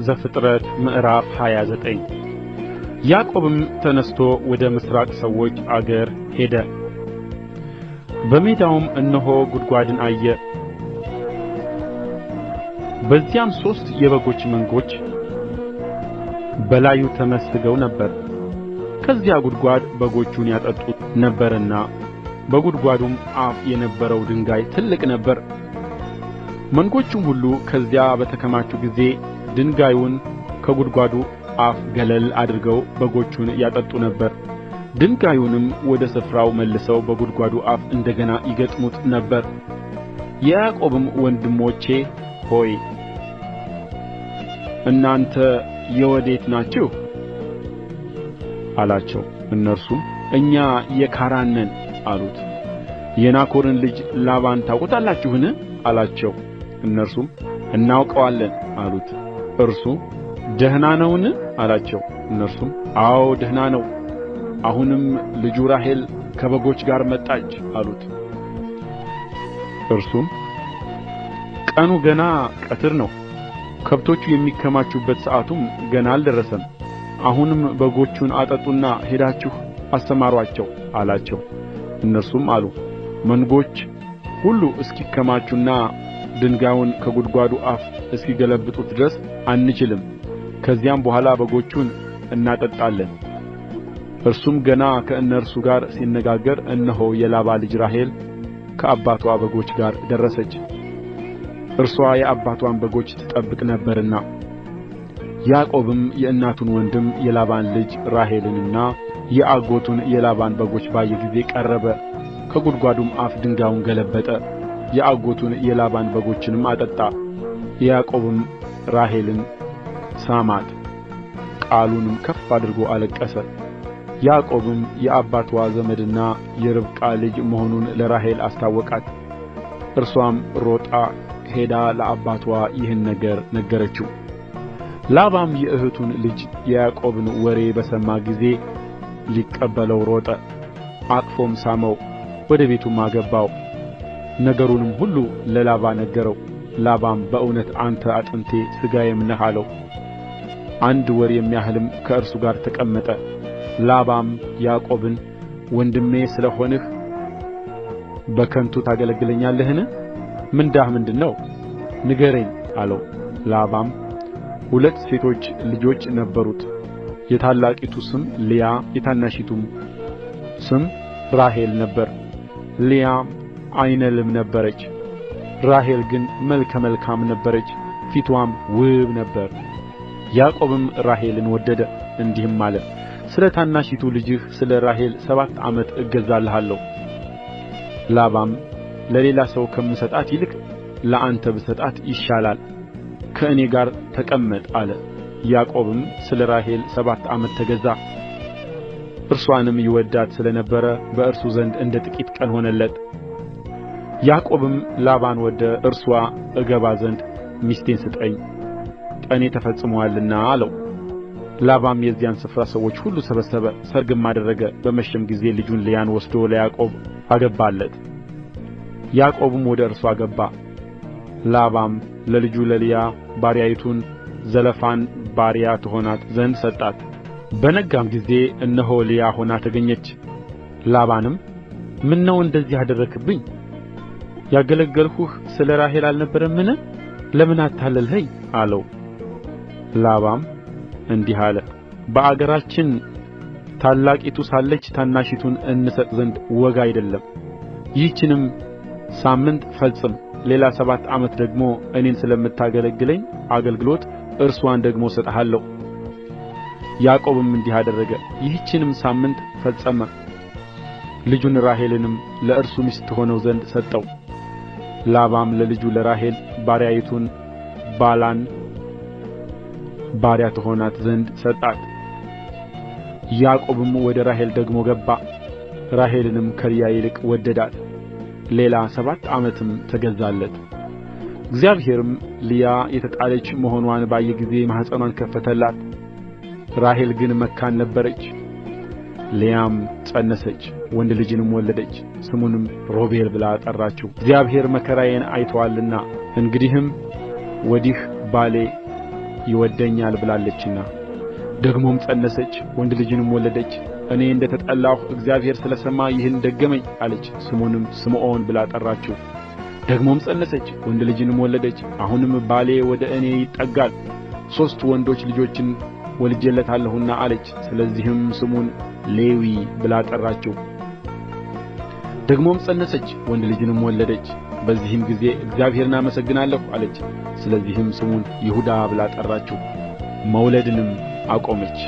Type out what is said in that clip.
ዘፍጥረት ምዕራፍ 29 ያዕቆብም ተነሥቶ ወደ ምሥራቅ ሰዎች አገር ሄደ። በሜዳውም እነሆ ጕድጓድን አየ። በዚያም 3 የበጎች መንጎች በላዩ ተመስገው ነበር። ከዚያ ጕድጓድ በጎቹን ያጠጡት ነበርና በጕድጓዱም አፍ የነበረው ድንጋይ ትልቅ ነበር። መንጎቹም ሁሉ ከዚያ በተከማቹ ጊዜ ድንጋዩን ከጕድጓዱ አፍ ገለል አድርገው በጎቹን ያጠጡ ነበር። ድንጋዩንም ወደ ስፍራው መልሰው በጕድጓዱ አፍ እንደገና ይገጥሙት ነበር። የያዕቆብም ወንድሞቼ ሆይ እናንተ የወዴት ናችሁ አላቸው። እነርሱም እኛ የካራን ነን አሉት። የናኮርን ልጅ ላባን ታውቁታላችሁን አላቸው። እነርሱም እናውቀዋለን አሉት። እርሱ ደህና ነውን አላቸው። እነርሱም አዎ ደህና ነው፣ አሁንም ልጁ ራሔል ከበጎች ጋር መጣች አሉት። እርሱም ቀኑ ገና ቀትር ነው፣ ከብቶቹ የሚከማቹበት ሰዓቱም ገና አልደረሰም። አሁንም በጎቹን አጠጡና ሄዳችሁ አሰማሩአቸው አላቸው። እነርሱም አሉ መንጎች ሁሉ እስኪከማቹና ድንጋዩን ከጕድጓዱ አፍ እስኪገለብጡት ድረስ አንችልም። ከዚያም በኋላ በጎቹን እናጠጣለን። እርሱም ገና ከእነርሱ ጋር ሲነጋገር እነሆ የላባ ልጅ ራሔል ከአባትዋ በጎች ጋር ደረሰች። እርሷ የአባትዋን በጎች ትጠብቅ ነበርና። ያዕቆብም የእናቱን ወንድም የላባን ልጅ ራሔልንና የአጎቱን የላባን በጎች ባየ ጊዜ ቀረበ፣ ከጕድጓዱም አፍ ድንጋዩን ገለበጠ፣ የአጎቱን የላባን በጎችንም አጠጣ። ያዕቆብም ራሔልን ሳማት፣ ቃሉንም ከፍ አድርጎ አለቀሰ። ያዕቆብም የአባትዋ ዘመድና የርብቃ ልጅ መሆኑን ለራሔል አስታወቃት። እርሷም ሮጣ ሄዳ ለአባትዋ ይህን ነገር ነገረችው። ላባም የእኅቱን ልጅ የያዕቆብን ወሬ በሰማ ጊዜ ሊቀበለው ሮጠ፣ አቅፎም ሳመው፣ ወደ ቤቱም አገባው። ነገሩንም ሁሉ ለላባ ነገረው። ላባም በእውነት አንተ አጥንቴ ሥጋዬም ነህ አለው። 1 ወር የሚያህልም ከእርሱ ጋር ተቀመጠ። ላባም ያዕቆብን ወንድሜ ስለ ሆንህ በከንቱ ታገለግለኛለህን? ምንዳህ ምንድር ነው? ንገረኝ አለው። ላባም 2 ሴቶች ልጆች ነበሩት። የታላቂቱ ስም ልያ የታናሺቱም ስም ራሔል ነበር። ልያ ዓይነ ልም ነበረች፣ ራሔል ግን መልከ መልካም ነበረች፣ ፊትዋም ውብ ነበር። ያዕቆብም ራሔልን ወደደ፣ እንዲህም አለ ስለ ታናሺቱ ልጅህ ስለ ራሔል 7 ዓመት እገዛልሃለሁ። ላባም ለሌላ ሰው ከምሰጣት ይልቅ ለአንተ ብሰጣት ይሻላል፣ ከእኔ ጋር ተቀመጥ አለ። ያዕቆብም ስለ ራሔል 7 ዓመት ተገዛ። እርሷንም ይወዳት ስለ ነበረ በእርሱ ዘንድ እንደ ጥቂት ቀን ሆነለት። ያዕቆብም ላባን ወደ እርስዋ እገባ ዘንድ ሚስቴን ስጠኝ፣ ቀኔ ተፈጽሞአልና አለው። ላባም የዚያን ስፍራ ሰዎች ሁሉ ሰበሰበ፣ ሰርግም አደረገ። በመሸም ጊዜ ልጁን ልያን ወስዶ ለያዕቆብ አገባለት። ያዕቆብም ወደ እርሷ ገባ። ላባም ለልጁ ለልያ ባሪያይቱን ዘለፋን ባሪያ ትሆናት ዘንድ ሰጣት። በነጋም ጊዜ እነሆ ልያ ሆና ተገኘች። ላባንም ምነው እንደዚህ አደረግህብኝ? ያገለገልሁህ ስለ ራሔል አልነበረምን? ለምን አታለልኸኝ? አለው። ላባም እንዲህ አለ በአገራችን ታላቂቱ ሳለች ታናሺቱን እንሰጥ ዘንድ ወግ አይደለም። ይህችንም ሳምንት ፈጽም፣ ሌላ 7 ዓመት ደግሞ እኔን ስለምታገለግለኝ አገልግሎት እርስዋን ደግሞ እሰጥሃለሁ። ያዕቆብም እንዲህ አደረገ፣ ይህችንም ሳምንት ፈጸመ። ልጁን ራሔልንም ለእርሱ ሚስት ትሆነው ዘንድ ሰጠው። ላባም ለልጁ ለራሔል ባሪያይቱን ባላን ባሪያ ትሆናት ዘንድ ሰጣት። ያዕቆብም ወደ ራሔል ደግሞ ገባ፣ ራሔልንም ከልያ ይልቅ ወደዳት። ሌላ 7 ዓመትም ተገዛለት። እግዚአብሔርም ልያ የተጣለች መሆንዋን ባየ ጊዜ ማኅፀንዋን ከፈተላት። ራሔል ግን መካን ነበረች። ልያም ፀነሰች፣ ወንድ ልጅንም ወለደች። ስሙንም ሮቤል ብላ ጠራችው፣ እግዚአብሔር መከራዬን አይቶአልና እንግዲህም ወዲህ ባሌ ይወድደኛል ብላለችና። ደግሞም ፀነሰች፣ ወንድ ልጅንም ወለደች። እኔ እንደ ተጠላሁ እግዚአብሔር ስለ ሰማ ይህን ደገመኝ አለች። ስሙንም ስምዖን ብላ ጠራችው። ደግሞም ፀነሰች፣ ወንድ ልጅንም ወለደች። አሁንም ባሌ ወደ እኔ ይጠጋል፣ 3 ወንዶች ልጆችን ወልጄለታለሁና አለች። ስለዚህም ስሙን ሌዊ ብላ ጠራችው። ደግሞም ፀነሰች፣ ወንድ ልጅንም ወለደች። በዚህም ጊዜ እግዚአብሔርን አመሰግናለሁ አለች። ስለዚህም ስሙን ይሁዳ ብላ ጠራችው። መውለድንም አቆመች።